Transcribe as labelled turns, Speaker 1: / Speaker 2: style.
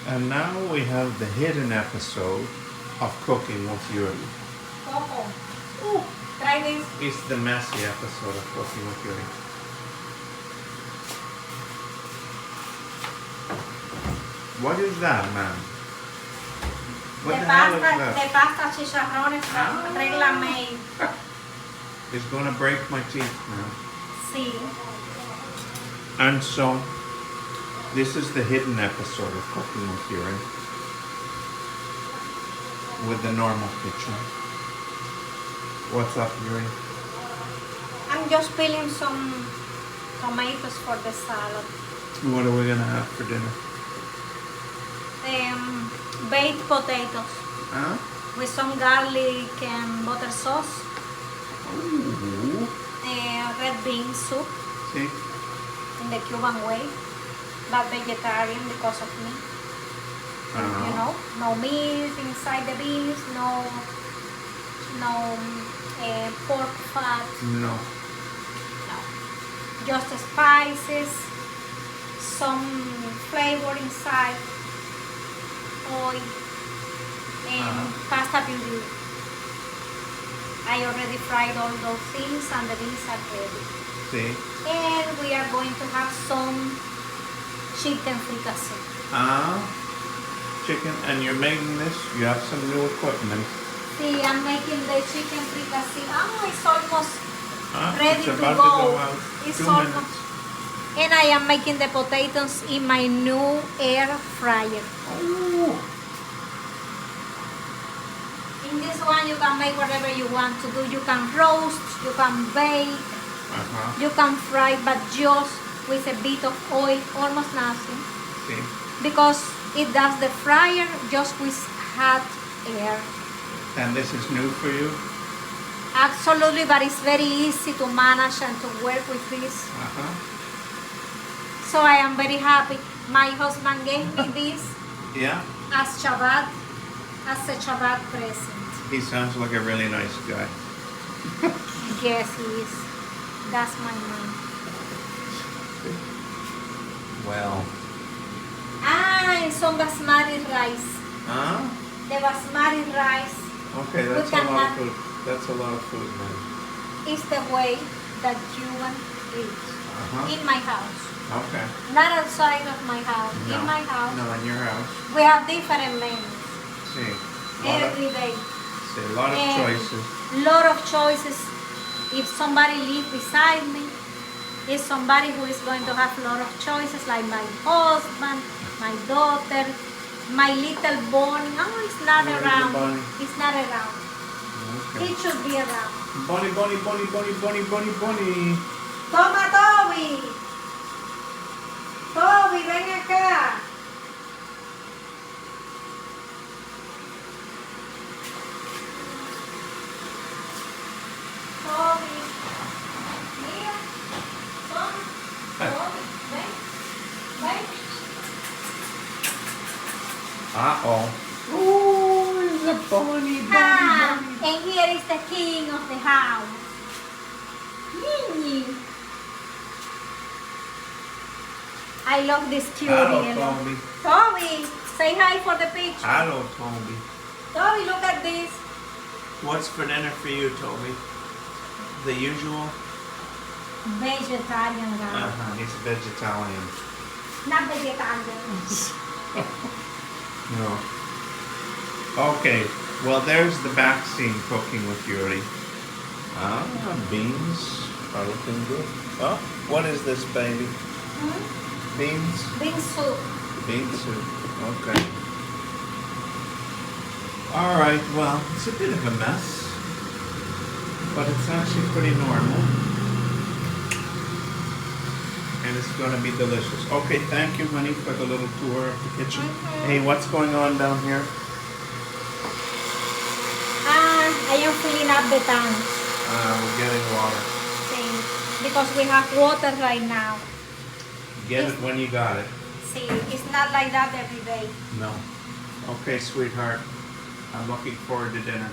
Speaker 1: And now we have the hidden episode of Cooking with Yuri.
Speaker 2: Coco. Ooh, try this.
Speaker 1: It's the messy episode of Cooking with Yuri. What is that, man? What the hell is that?
Speaker 2: The pasta chicharrones from Regla Made.
Speaker 1: It's gonna break my teeth now.
Speaker 2: Sí.
Speaker 1: And so, this is the hidden episode of Cooking with Yuri. With the normal kitchen. What's up, Yuri?
Speaker 2: I'm just peeling some tomatoes for the salad.
Speaker 1: What are we gonna have for dinner?
Speaker 2: Baked potatoes
Speaker 1: Huh?
Speaker 2: with some garlic and butter sauce.
Speaker 1: Ooh.
Speaker 2: Red bean soup
Speaker 1: See?
Speaker 2: in the Cuban way, but vegetarian because of me. You know, no meat inside the beans, no pork fat,
Speaker 1: No.
Speaker 2: no. Just spices, some flavor inside, oil, and pasta puree. I already fried all those things and the beans are ready.
Speaker 1: See?
Speaker 2: And we are going to have some chicken fricassee.
Speaker 1: Chicken, and you're making this, you have some new equipment.
Speaker 2: See, I'm making the chicken fricassee. Oh, it's almost ready
Speaker 1: It's
Speaker 2: to
Speaker 1: about
Speaker 2: go.
Speaker 1: to go out.
Speaker 2: It's
Speaker 1: 2
Speaker 2: almost.
Speaker 1: minutes.
Speaker 2: And I am making the potatoes in my new air fryer.
Speaker 1: Ooh.
Speaker 2: In this one, you can make whatever you want to do. You can roast, you can bake, you can fry, but just with a bit of oil, almost nothing.
Speaker 1: See?
Speaker 2: Because it does the fryer just with hot air.
Speaker 1: And this is new for you?
Speaker 2: Absolutely, but it's very easy to manage and to work with this. So I am very happy. My husband gave me this
Speaker 1: Yeah?
Speaker 2: as a Shabbat present.
Speaker 1: He sounds like a really nice guy.
Speaker 2: Yes, he is. That's my man.
Speaker 1: Well.
Speaker 2: And some basmati rice.
Speaker 1: Huh?
Speaker 2: The basmati rice
Speaker 1: Okay, that's a lot of food. That's a lot of food, man.
Speaker 2: is the way that Cuban eat in my house.
Speaker 1: Okay.
Speaker 2: Not outside of my house.
Speaker 1: No.
Speaker 2: In my house.
Speaker 1: No, in your house.
Speaker 2: We have different menus
Speaker 1: See.
Speaker 2: every day.
Speaker 1: See, a lot of choices.
Speaker 2: Lot of choices. If somebody lives beside me, is somebody who is going to have a lot of choices, like my husband, my daughter, my little Bonnie. Oh, it's not
Speaker 1: Your little
Speaker 2: around.
Speaker 1: Bonnie.
Speaker 2: It's not around.
Speaker 1: Okay.
Speaker 2: It should be around.
Speaker 1: Bunny, bunny, bunny, bunny, bunny, bunny, bunny.
Speaker 2: Toma, Toby. Toby, ven acá. Toby. Mira. Toma. Toby, ven. Ven.
Speaker 1: Uh-oh. Ooh, it's a bunny, bunny,
Speaker 2: Ah,
Speaker 1: bunny.
Speaker 2: and here is the king of the house. Yee. I love this cutie.
Speaker 1: Hello, Tommy.
Speaker 2: Toby, say hi for the picture.
Speaker 1: Hello, Tommy.
Speaker 2: Toby, look at this.
Speaker 1: What's for dinner for you, Toby? The usual?
Speaker 2: Vegetarian guy.
Speaker 1: He's vegetarian.
Speaker 2: Not vegetarian.
Speaker 1: No. Okay, well there's the back scene cooking with Yuri. Beans are looking good. Oh, what is this, baby? Beans?
Speaker 2: Bean soup.
Speaker 1: Bean soup. Okay. Alright, well, it's a bit of a mess. But it's actually pretty normal. And it's going to be delicious. Okay, thank you, honey, for the little tour of the kitchen. Hey, what's going on down here?
Speaker 2: I am filling up the tank.
Speaker 1: We're getting water.
Speaker 2: See, because we have water right now.
Speaker 1: Get it when you got it.
Speaker 2: See, it's not like that every day.
Speaker 1: No. Okay, sweetheart. I'm looking forward to dinner.